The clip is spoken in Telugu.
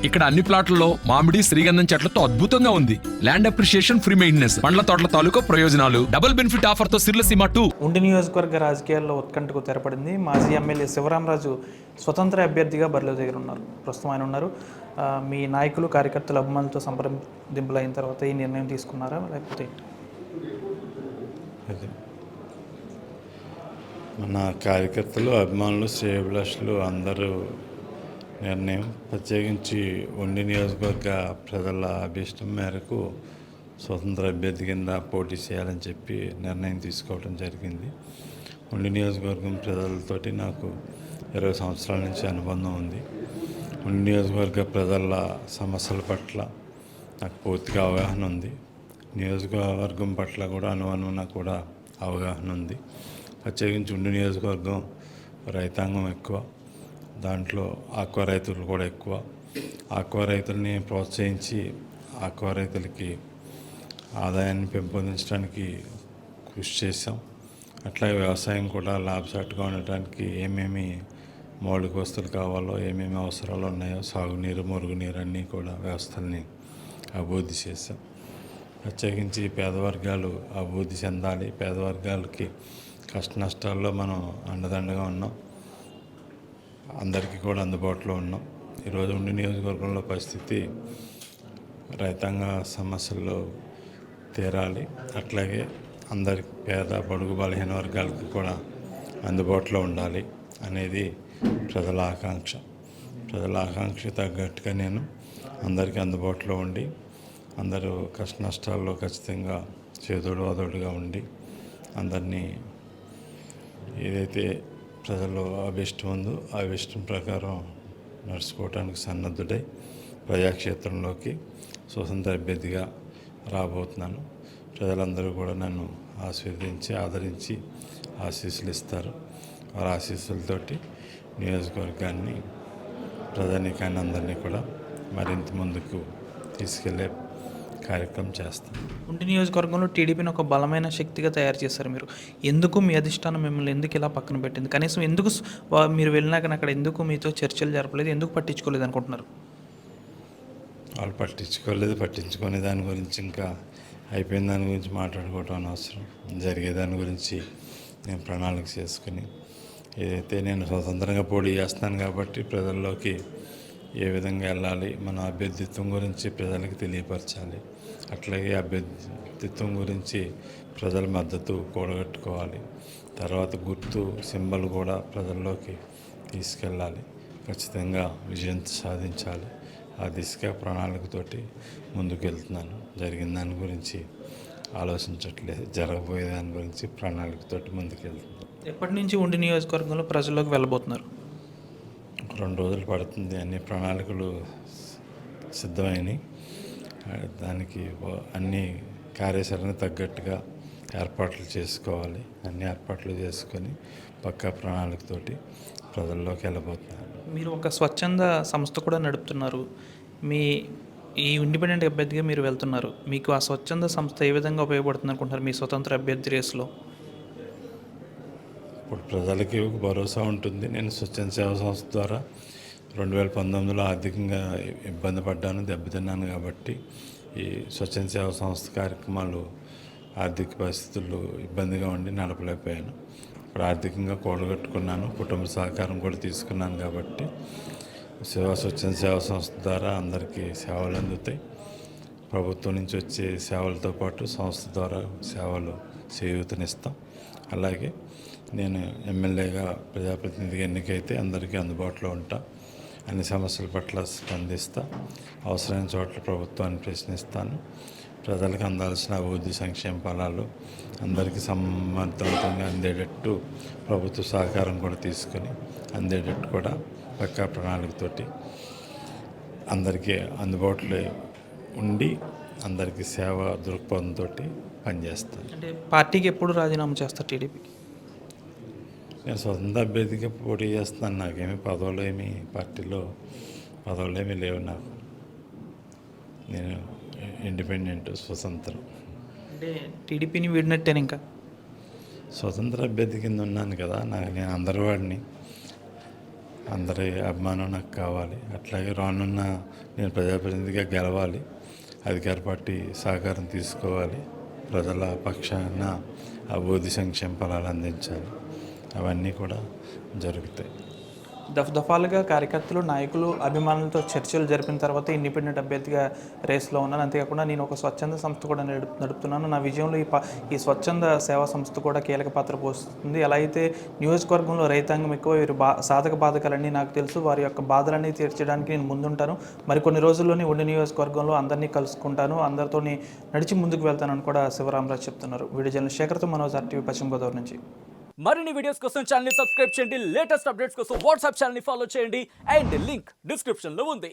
ఇక్కడ అన్ని ప్లాట్లలో మామిడి శ్రీగంధం చెట్లతో అద్భుతంగా ఉంది. ల్యాండ్ అప్రిషియేషన్, ఫ్రీ మెయింటెనెన్స్, పండ్ల తోటల తాలూకా ప్రయోజనాలు, డబుల్ బెనిఫిట్ ఆఫర్ తో సిర్లసీమ 2. ఉండి నియోజకవర్గ రాజకీయాల్లో ఉత్కంఠకు తెరపడింది. మాజీ ఎమ్మెల్యే శివరామరాజు స్వతంత్ర అభ్యర్థిగా బరిలో దగ్గర ఉన్నారు. ప్రస్తుతం ఆయన ఉన్నారు. మీ నాయకులు, కార్యకర్తలు, అభిమానులతో సంప్రదింపులు అయిన తర్వాత ఈ నిర్ణయం తీసుకున్నారా, లేకపోతే మన కార్యకర్తలు, అభిమానులు, శ్రేయోభిలాషులు అందరూ నిర్ణయం, ప్రత్యేకించి ఉండి నియోజకవర్గ ప్రజల అభీష్టం మేరకు స్వతంత్ర అభ్యర్థి కింద పోటీ చేయాలని చెప్పి నిర్ణయం తీసుకోవడం జరిగింది. ఉండి నియోజకవర్గం ప్రజలతోటి నాకు 20 సంవత్సరాల నుంచి అనుబంధం ఉంది. ఉండి నియోజకవర్గ ప్రజల సమస్యల పట్ల నాకు పూర్తిగా అవగాహన ఉంది. నియోజకవర్గం పట్ల కూడా అనువనున కూడా అవగాహన ఉంది. ప్రత్యేకించి ఉండి నియోజకవర్గం రైతాంగం ఎక్కువ, దాంట్లో ఆక్వా రైతులు కూడా ఎక్కువ. ఆక్వా రైతుల్ని ప్రోత్సహించి ఆక్వా రైతులకి ఆదాయాన్ని పెంపొందించడానికి కృషి చేశాం. అట్లాగే వ్యవసాయం కూడా లాభసాటిగా ఉండటానికి ఏమేమి మౌలిక వస్తువులు కావాలో, ఏమేమి అవసరాలు ఉన్నాయో, సాగునీరు, మురుగునీరు అన్నీ కూడా వ్యవస్థల్ని అభివృద్ధి చేశాం. ప్రత్యేకించి పేదవర్గాలు అభివృద్ధి చెందాలి, పేదవర్గాలకి కష్ట నష్టాల్లో మనం అండదండగా ఉన్నాం, అందరికీ కూడా అందుబాటులో ఉన్నాం. ఈరోజు ఉండి నియోజకవర్గంలో పరిస్థితి రైతాంగ సమస్యల్లో తీరాలి, అట్లాగే అందరికి పేద, బడుగు, బలహీన వర్గాలకి కూడా అందుబాటులో ఉండాలి అనేది ప్రజల ఆకాంక్ష. ప్రజల ఆకాంక్ష తగ్గట్టుగా నేను అందరికీ అందుబాటులో ఉండి, అందరూ కష్ట నష్టాల్లో ఖచ్చితంగా చేదోడు వాదోడుగా ఉండి, అందరినీ ఏదైతే ప్రజల్లో అభిష్టం ఉందో ఆ అభిష్టం ప్రకారం నడుచుకోవడానికి సన్నద్ధుడై ప్రజాక్షేత్రంలోకి స్వతంత్ర అభ్యర్థిగా రాబోతున్నాను. ప్రజలందరూ కూడా నన్ను ఆశీర్వదించి, ఆదరించి ఆశీస్సులు ఇస్తారు. వారి ఆశీస్సులతోటి నియోజకవర్గాన్ని, ప్రజానీకాన్ని అందరినీ కూడా మరింత ముందుకు తీసుకెళ్లే కార్యక్రమం చేస్తాం. ఉండి నియోజకవర్గంలో టీడీపీని ఒక బలమైన శక్తిగా తయారు చేశారు మీరు. ఎందుకు మీ అధిష్టానం మిమ్మల్ని ఎందుకు ఇలా పక్కన పెట్టింది? కనీసం ఎందుకు మీరు వెళ్ళినాక అక్కడ ఎందుకు మీతో చర్చలు జరపలేదు, ఎందుకు పట్టించుకోలేదు అనుకుంటున్నారు? వాళ్ళు పట్టించుకునే దాని గురించి, ఇంకా అయిపోయిన దాని గురించి మాట్లాడుకోవటం అనవసరం. జరిగే దాని గురించి నేను ప్రణాళిక చేసుకుని, ఏదైతే నేను స్వతంత్రంగా పోటీ చేస్తాను కాబట్టి ప్రజల్లోకి ఏ విధంగా వెళ్ళాలి, మన అభ్యర్థిత్వం గురించి ప్రజలకు తెలియపరచాలి, అట్లాగే అభ్యర్థిత్వం గురించి ప్రజల మద్దతు కూడగట్టుకోవాలి, తర్వాత గుర్తు, సింబల్ కూడా ప్రజల్లోకి తీసుకెళ్ళాలి, ఖచ్చితంగా విజయం సాధించాలి. ఆ దిశగా ప్రణాళికతోటి ముందుకు వెళ్తున్నాను. జరిగిన దాని గురించి ఆలోచించట్లేదు, జరగబోయే దాని గురించి ప్రణాళికతోటి ముందుకు వెళ్తున్నాను. ఎప్పటి నుంచి ఉండి నియోజకవర్గంలో ప్రజల్లోకి వెళ్ళబోతున్నారు? 2 రోజులు పడుతుంది. అన్ని ప్రణాళికలు సిద్ధమైనవి. దానికి అన్ని కార్యాచరణ తగ్గట్టుగా ఏర్పాట్లు చేసుకోవాలి. అన్ని ఏర్పాట్లు చేసుకొని పక్కా ప్రణాళికతోటి ప్రజల్లోకి వెళ్ళబోతున్నారు. మీరు ఒక స్వచ్ఛంద సంస్థ కూడా నడుపుతున్నారు. ఈ ఇండిపెండెంట్ అభ్యర్థిగా మీరు వెళ్తున్నారు. మీకు ఆ స్వచ్ఛంద సంస్థ ఏ విధంగా ఉపయోగపడుతుంది అనుకుంటున్నారు మీ స్వతంత్ర అభ్యర్థి రేసులో? ఇప్పుడు ప్రజలకి ఒక భరోసా ఉంటుంది. నేను స్వచ్ఛంద సేవా సంస్థ ద్వారా 2019లో ఆర్థికంగా ఇబ్బంది పడ్డాను, దెబ్బతిన్నాను. కాబట్టి ఈ స్వచ్ఛంద సేవా సంస్థ కార్యక్రమాలు ఆర్థిక పరిస్థితులు ఇబ్బందిగా ఉండి నడపలేకపోయాను. ఇప్పుడు ఆర్థికంగా కూడగట్టుకున్నాను, కుటుంబ సహకారం కూడా తీసుకున్నాను. కాబట్టి స్వచ్ఛంద సేవా సంస్థ ద్వారా అందరికీ సేవలు అందుతాయి. ప్రభుత్వం నుంచి వచ్చే సేవలతో పాటు సంస్థ ద్వారా సేవలు చేయూతనిస్తాం. అలాగే నేను ఎమ్మెల్యేగా, ప్రజాప్రతినిధిగా ఎన్నికైతే అందరికీ అందుబాటులో ఉంటా, అన్ని సమస్యల పట్ల స్పందిస్తా, అవసరమైన చోట్ల ప్రభుత్వాన్ని ప్రశ్నిస్తాను. ప్రజలకు అందాల్సిన అభివృద్ధి, సంక్షేమ ఫలాలు అందరికీ సమర్థవంతంగా అందేటట్టు ప్రభుత్వ సహకారం కూడా తీసుకొని అందేటట్టు కూడా పక్కా ప్రణాళికతోటి అందరికీ అందుబాటులో ఉండి అందరికీ సేవ దృక్పథంతో పనిచేస్తాను. అంటే పార్టీకి ఎప్పుడు రాజీనామా చేస్తారు టీడీపీకి? నేను స్వతంత్ర అభ్యర్థిగా పోటీ చేస్తున్నాను. నాకేమీ పార్టీలో పదవులు ఏమీ లేవు నాకు. నేను ఇండిపెండెంట్, స్వతంత్రం. అంటే టీడీపీని వీడినట్టేను. ఇంకా స్వతంత్ర అభ్యర్థి కింద ఉన్నాను కదా, నేను అందరి వాడిని. అందరి అభిమానం నాకు కావాలి. అట్లాగే రానున్న నేను ప్రజాప్రతినిధిగా గెలవాలి, అధికార పార్టీ సహకారం తీసుకోవాలి, ప్రజల పక్షాన అభివృద్ధి సంక్షేమ ఫలాలు అందించాలి. అవన్నీ కూడా జరుగుతాయి. దఫాలుగా కార్యకర్తలు, నాయకులు, అభిమానులతో చర్చలు జరిపిన తర్వాత ఇండిపెండెంట్ అభ్యర్థిగా రేస్లో ఉన్నాను. అంతేకాకుండా నేను ఒక స్వచ్ఛంద సంస్థ కూడా నడుపుతున్నాను. నా విజయంలో ఈ స్వచ్ఛంద సేవా సంస్థ కూడా కీలక పాత్ర పోస్తుంది. ఎలా అయితే నియోజకవర్గంలో రైతాంగం ఎక్కువ, వీరి సాధక బాధకాలన్నీ నాకు తెలుసు. వారి యొక్క బాధలన్నీ తీర్చడానికి నేను ముందుంటాను. మరికొన్ని రోజుల్లోనే ఉండి నియోజకవర్గంలో అందరినీ కలుసుకుంటాను, అందరితో నడిచి ముందుకు వెళ్తానని కూడా శివరామరాజు చెప్తున్నారు. వీడియో జర్నలిస్ట్ శేఖర్తో మనోజ్, RTV పశ్చిమ గోదావరి నుంచి. మరిన్ని వీడియోస్ కోసం ఛానల్ ని సబ్స్క్రైబ్ చేయండి, లేటెస్ట్ అప్డేట్స్ కోసం వాట్సాప్ ఛానల్ ని ఫాలో చేయండి అండ్ లింక్ డిస్క్రిప్షన్ లో ఉంది.